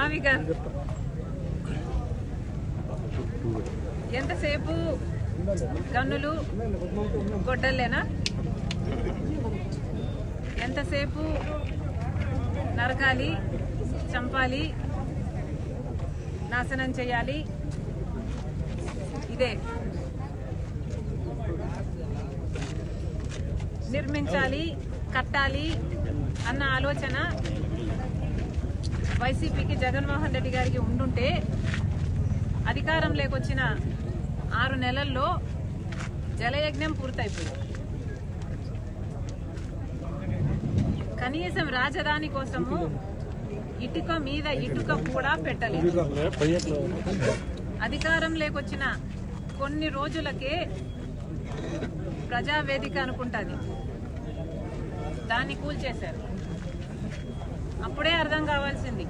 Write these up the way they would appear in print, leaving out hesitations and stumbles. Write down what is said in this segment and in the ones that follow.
మావిగన్ ఎంతసేపు గన్నులు గొడ్డలేనా? ఎంతసేపు నరకాలి, చంపాలి, నాశనం చేయాలి, ఇదే. నిర్మించాలి, కట్టాలి అన్న ఆలోచన వైసీపీకి, జగన్మోహన్ రెడ్డి గారికి ఉండుంటే అధికారం లేకొచ్చిన 6 నెలల్లో జలయజ్ఞం పూర్తయిపోయింది. కనీసం రాజధాని కోసము ఇటుక మీద ఇటుక కూడా పెట్టలేదు. అధికారం లేకొచ్చిన కొన్ని రోజులకే ప్రజావేదిక అనుకుంటుంది, దాన్ని కూల్చేశారు. అప్పుడే అర్థం కావాల్సింది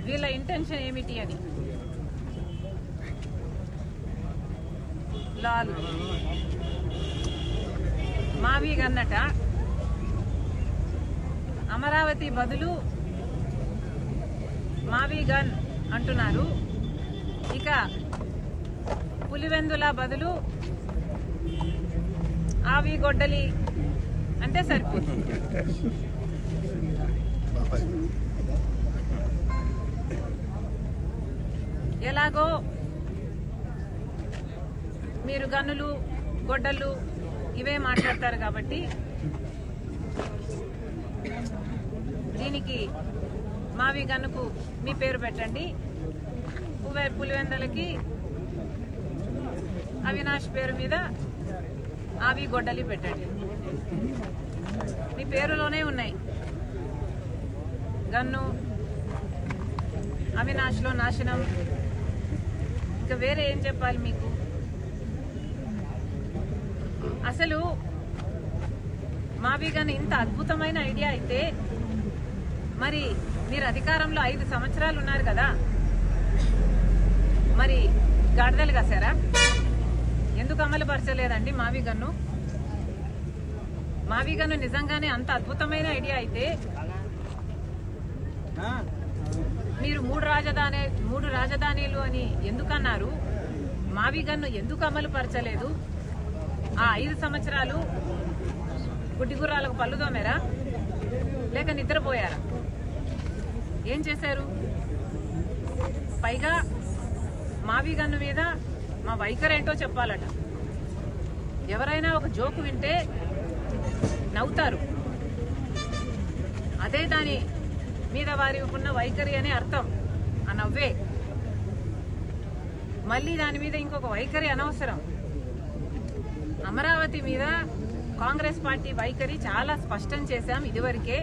వీళ్ళ ఇంటెన్షన్ ఏమిటి అని. లాలు మావిగన్నట అమరావతి బదులు మావిగన్ అంటున్నారు. ఇక పులివెందుల బదులు ఆవి గొడ్డలి అంటే సరిపోతుంది. ఎలాగో మీరు గన్నులు, గొడ్డళ్ళు ఇవే మాట్లాడతారు కాబట్టి దీనికి మావి గన్నుకు మీ పేరు పెట్టండి, పులివెందలకి అవినాష్ పేరు మీద ఆవి గొడ్డలి పెట్టండి. మీ పేరులోనే ఉన్నాయి గన్ను, అవినాష్లో నాశనం. ఇంకా వేరే ఏం చెప్పాలి మీకు? అసలు మావిగన్ ఇంత అద్భుతమైన ఐడియా అయితే మరి మీరు అధికారంలో 5 సంవత్సరాలు ఉన్నారు కదా, మరి గాడిదలు కాసారా? ఎందుకు అమలు పరచలేదండి మావిగన్ను? మావిగన్ను నిజంగానే అంత అద్భుతమైన ఐడియా అయితే మీరు మూడు రాజధానిలు అని ఎందుకన్నారు? మావిగన్ను ఎందుకు అమలు పరచలేదు? ఆ 5 సంవత్సరాలు గుడ్డిగుర్రాలకు పళ్ళు దోమేరా, లేక నిద్రపోయారా? ఏం చేశారు? పైగా మావిగన్ను మీద మా వైఖరి ఏంటో చెప్పాలట. ఎవరైనా ఒక జోకు వింటే నవ్వుతారు, అదే దాని మీద వారికి ఉన్న వైఖరి అనే అర్థం. ఆ నవ్వే. మళ్ళీ దాని మీద ఇంకొక వైఖరి అనవసరం. అమరావతి మీద కాంగ్రెస్ పార్టీ వైఖరి చాలా స్పష్టం చేశాం ఇదివరకే.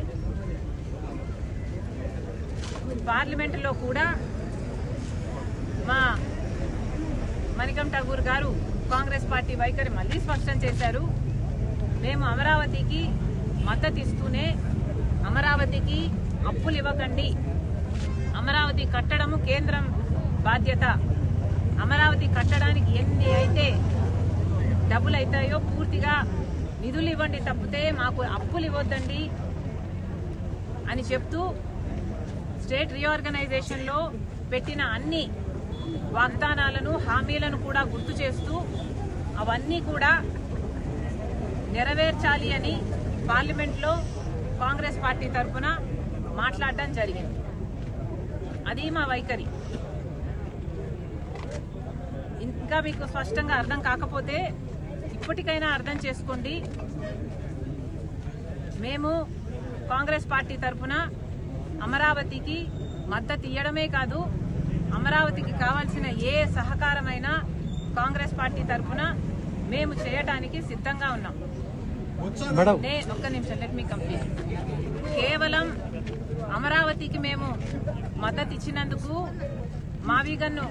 పార్లమెంటులో కూడా మా మణికం ఠాగూర్ గారు కాంగ్రెస్ పార్టీ వైఖరి మళ్ళీ స్పష్టం చేశారు. మేము అమరావతికి మద్దతు ఇస్తూనే అమరావతికి అప్పులు ఇవ్వకండి, అమరావతి కట్టడము కేంద్రం బాధ్యత, అమరావతి కట్టడానికి ఎన్ని అయితే డబ్బులు అవుతాయో పూర్తిగా నిధులు ఇవ్వండి తప్పితే మాకు అప్పులు ఇవ్వద్దండి అని చెప్తూ స్టేట్ రీఆర్గనైజేషన్లో పెట్టిన అన్ని వాగ్దానాలను, హామీలను కూడా గుర్తు చేస్తూ అవన్నీ కూడా నెరవేర్చాలి అని పార్లమెంట్లో కాంగ్రెస్ పార్టీ తరఫున మాట్లాడడం జరిగింది. అది మా వైఖరి. ఇంకా మీకు స్పష్టంగా అర్థం కాకపోతే ఇప్పటికైనా అర్థం చేసుకోండి. మేము కాంగ్రెస్ పార్టీ తరఫున అమరావతికి మద్దతు ఇవ్వడమే కాదు, అమరావతికి కావాల్సిన ఏ సహకారమైనా కాంగ్రెస్ పార్టీ తరఫున మేము చేయడానికి సిద్ధంగా ఉన్నాం. ఒక్క నిమిషం, లెట్ మీ కంప్లీట్. కేవలం అమరావతికి మేము మద్దతు ఇచ్చినందుకు, మావిగన్ను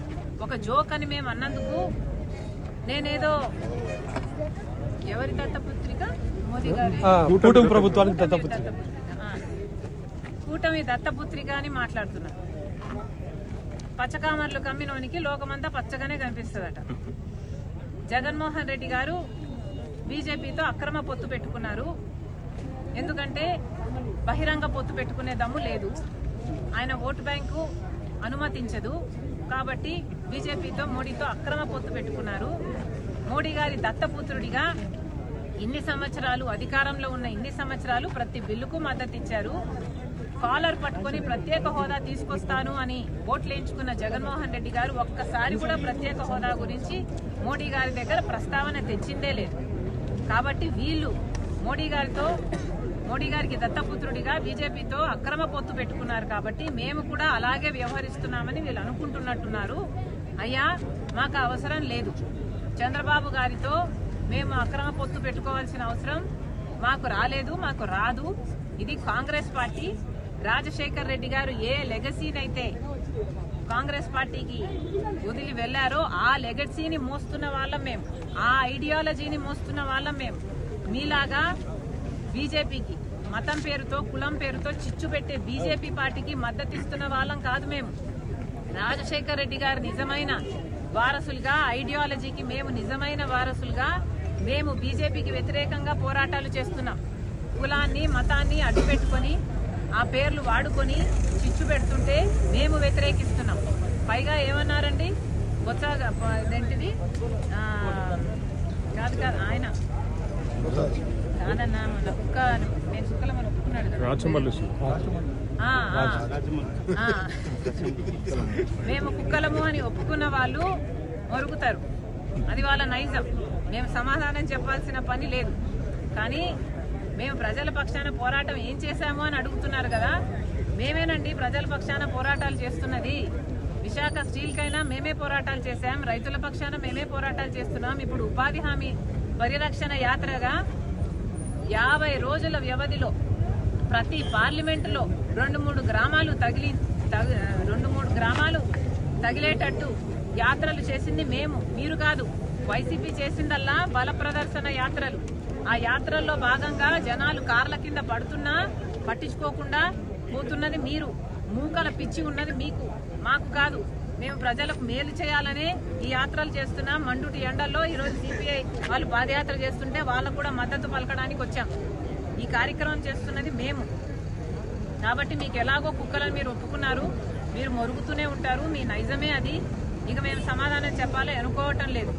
ఒక జోక్ అని మేము అన్నందుకు నేనేదో ఎవరి దత్తపుత్రిక, మోదీ గారి కూటమి ప్రభుత్వానికి దత్తపుత్రిక, కూటమి దత్తపుత్రిక అని మాట్లాడుతున్నా. పచ్చకామర్లు కమ్మినోనికి లోకమంతా పచ్చగానే కనిపిస్తుందట. జగన్మోహన్ రెడ్డి గారు బీజేపీతో అక్రమ పొత్తు పెట్టుకున్నారు. ఎందుకంటే బహిరంగ పొత్తు పెట్టుకునే దమ్ము లేదు. ఆయన ఓటు బ్యాంకు అనుమతించదు. కాబట్టి బీజేపీతో మోడీతో అక్రమ పొత్తు పెట్టుకున్నారు. మోడీ గారి దత్తపుత్రుడిగా ఇన్ని సంవత్సరాలు అధికారంలో ఉన్న ఇన్ని సంవత్సరాలు ప్రతి బిల్లుకు మద్దతు ఇచ్చారు. కాలర్ పట్టుకుని ప్రత్యేక హోదా తీసుకొస్తాను అని ఓట్లు వేయించుకున్న జగన్మోహన్ రెడ్డి గారు ఒక్కసారి కూడా ప్రత్యేక హోదా గురించి మోడీ గారి దగ్గర ప్రస్తావన తెచ్చిందే లేదు. కాబట్టి వీళ్ళు మోడీ గారికి దత్తపుత్రుడిగా బీజేపీతో అక్రమ పొత్తు పెట్టుకున్నారు. కాబట్టి మేము కూడా అలాగే వ్యవహరిస్తున్నామని వీళ్ళు అనుకుంటున్నట్టున్నారు. అయ్యా, మాకు అవసరం లేదు. చంద్రబాబు గారితో మేము అక్రమ పొత్తు పెట్టుకోవాల్సిన అవసరం మాకు రాలేదు, మాకు రాదు. ఇది కాంగ్రెస్ పార్టీ. రాజశేఖర్ రెడ్డి గారు ఏ లెగసీనైతే కాంగ్రెస్ పార్టీకి వదిలి వెళ్లారో ఆ లెగసీని మోస్తున్న వాళ్ళం మేము, ఆ ఐడియాలజీని మోస్తున్న వాళ్ళం మేము. మీలాగా బీజేపీకి మతం పేరుతో కులం పేరుతో చిచ్చు పెట్టే బీజేపీ పార్టీకి మద్దతిస్తున్న వాళ్ళం కాదు మేము. రాజశేఖర్ రెడ్డి గారు నిజమైన వారసులుగా, ఐడియాలజీకి మేము నిజమైన వారసులుగా మేము బీజేపీకి వ్యతిరేకంగా పోరాటాలు చేస్తున్నాం. కులాన్ని మతాన్ని అడ్డుపెట్టుకుని ఆ పేర్లు వాడుకొని చిచ్చు పెడుతుంటే మేము వ్యతిరేకిస్తున్నాం. పైగా ఏమన్నారండి, బొత్స ఏంటిది కాదు ఆయన కాదన్నా, మన కుక్క నేను కుక్కల మనం ఒప్పుకున్నాడు మేము కుక్కలము అని ఒప్పుకున్న వాళ్ళు మొరుగుతారు. అది వాళ్ళ నైజం. మేము సమాధానం చెప్పాల్సిన పని లేదు. కానీ మేము ప్రజల పక్షాన పోరాటం ఏం చేశాము అని అడుగుతున్నారు కదా. మేమేనండి ప్రజల పక్షాన పోరాటాలు చేస్తున్నది. విశాఖ స్టీల్కైనా మేమే పోరాటాలు చేశాం, రైతుల పక్షాన మేమే పోరాటాలు చేస్తున్నాం. ఇప్పుడు ఉపాధి హామీ పరిరక్షణ యాత్రగా 50 రోజుల వ్యవధిలో ప్రతి పార్లమెంటులో 2-3 గ్రామాలు తగిలేటట్టు యాత్రలు చేసింది మేము, మీరు కాదు. వైసీపీ చేసిందల్లా బల ప్రదర్శన యాత్రలు. ఆ యాత్రల్లో భాగంగా జనాలు కార్ల కింద పడుతున్నా పట్టించుకోకుండా పోతున్నది మీరు. మూకల పిచ్చి ఉన్నది మీకు, మాకు కాదు. మేము ప్రజలకు మేలు చేయాలనే ఈ యాత్రలు చేస్తున్నాం. మండుటి ఎండల్లో ఈరోజు సిపిఐ వాళ్ళు పాదయాత్ర చేస్తుంటే వాళ్ళకు కూడా మద్దతు పలకడానికి వచ్చాం. ఈ కార్యక్రమం చేస్తున్నది మేము. కాబట్టి మీకు ఎలాగో కుక్కలను మీరు ఒప్పుకున్నారు, మీరు మొరుగుతూనే ఉంటారు. మీ నైజమే అది. ఇక మేము సమాధానం చెప్పాలి అనుకోవటం లేదు.